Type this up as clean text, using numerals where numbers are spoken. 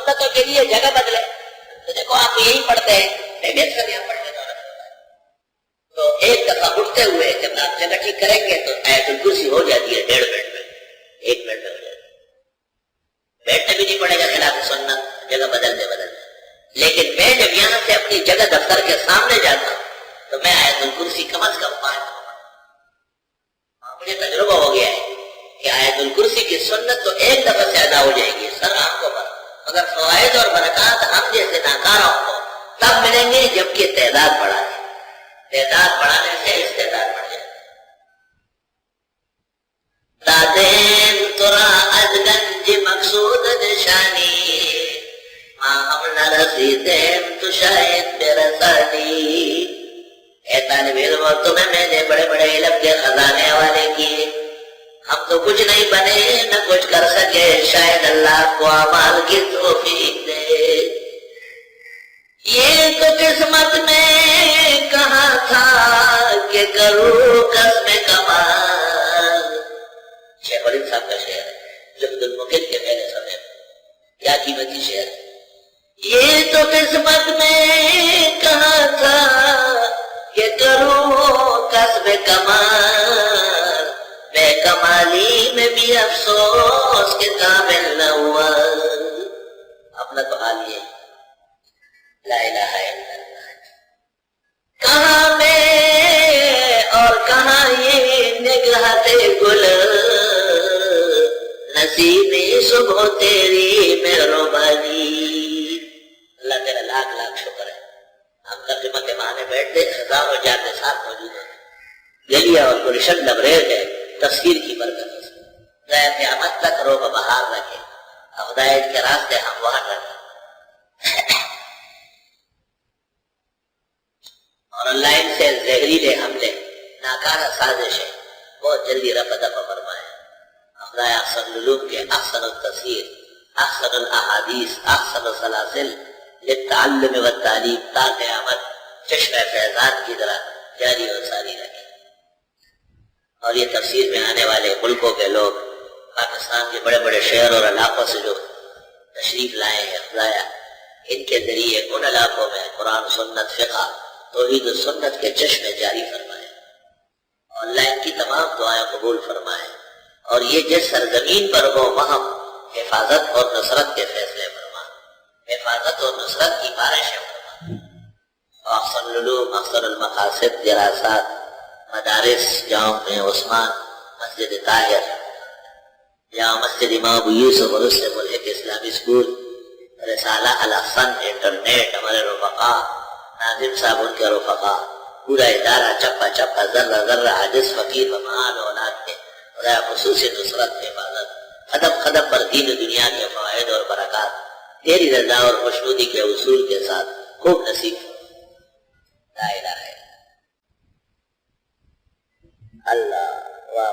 سنتوں کے لیے جگہ بدلے. تو دیکھو آپ یہی پڑھتے ہیں, میں بھی اکثر یہاں پڑھنے کا رکھتا ہے. تو ایک دفعہ اٹھتے ہوئے جب آپ جگہ ٹھیک کریں گے تو آیت الکرسی ہو جاتی ہے 1.5 منٹ میں, 1 منٹ میں ہو جاتی ہے. بیٹھنا بھی نہیں پڑے گا خلاف سنت جگہ بدلتے بدلتے. لیکن میں جب یہاں سے اپنی جگہ دفتر کے سامنے جاتا ہوں تو میں آیت الکرسی کم از کم 5 دفعہ. مجھے تجربہ ہو گیا ہے کہ آیت الکرسی کی سنت تو ایک دفعہ سے ادا ہو جائے گی سر آنکھوں پر, مگر فوائد اور برکات ہم جیسے ناکاروں کو تب ملیں گے جبکہ تعداد بڑھا ہے. تعداد بڑھانے سے استعداد بڑھ جائے. دادین ترا از گنج مقصود نشانی ماں ہم نہ رسیدیم تو شاید برسانی. اے طالب علم, تمہیں میں نے بڑے بڑے علم کے خزانے حوالے کیے, ہم تو کچھ نہیں بنے نہ کچھ کر سکے, شاید اللہ کو اعمال کی توفیق دے. یہ تو قسمت میں کہاں تھا کہ کروں قسم کمال. شیخ ولید صاحب کا شعر ہے زہد المقل کے پہلے سمے, کیا قیمتی شعر. یہ تو قسمت میں کہاں تھا کہ کروں قسم کمال, بے کمالی میں بھی افسوس کہ کامل نہ ہوا. اپنا تو حال یہ لا الہ الا اللہ. کہاں میں اور کہاں یہ نگہت گل, نصیبی صبح تیری مہربانی. اللہ تیرا لاکھ لاکھ شکر ہے. ہم ترجمہ کے معنی بیٹھتے ہزاروں جان کے ساتھ موجود ہیں. گلیاں اور گلشن لبریز ہے تفسیر کی برکت سے. خدایا قیامت تک روح بہار رکھے, ہدایت کے راستے ہموار رکھے. اور اللہ ان سے زہریلے حملے ناکارہ سازشیں بہت جلدی رفع دفع فرمائے. خدایا احسن العلوم کے احسن التفسیر, احسن الاحادیث, احسن السلاسل للتعلم والتعلیم تا قیامت چشمہ فیضان کی طرح جاری اور ساری رکھے. اور یہ تفسیر میں آنے والے ملکوں کے لوگ پاکستان کے بڑے بڑے شہر اور علاقوں سے جو تشریف لائے ہیں, خدایا ان کے ذریعے ان علاقوں میں قرآن سنت فقہ توحید و سنت کے چشمے جاری فرمائے. اور اللہ ان کی تمام دعائیں قبول فرمائے. اور یہ جس سرزمین پر ہو وہاں حفاظت اور نصرت کے فیصلے فرما, حفاظت اور نصرت کی بارشیں فرما. احسن العلوم, احسن المقاصد, دراسات, مدارس, جامع عثمان, مسجد طاہر, جامع مسجد امام ابو یوسف اور اس سے ملحق اسلامی اسکول, رسالہ الاحسن, انٹرنیٹ, ہمارے رفقا ناظم صاحب ان کے رفقا, پورا ادارہ چپا چپا ذرہ ذرہ عاجز فقیر بمال اولاد کے خدا خصوصی نصرت حفاظت, قدم قدم پر دین دنیا کے فوائد اور برکات تیری رضا اور خوشنودی کے اصول کے ساتھ خوب نصیب. لا الہ الا اللہ. واہ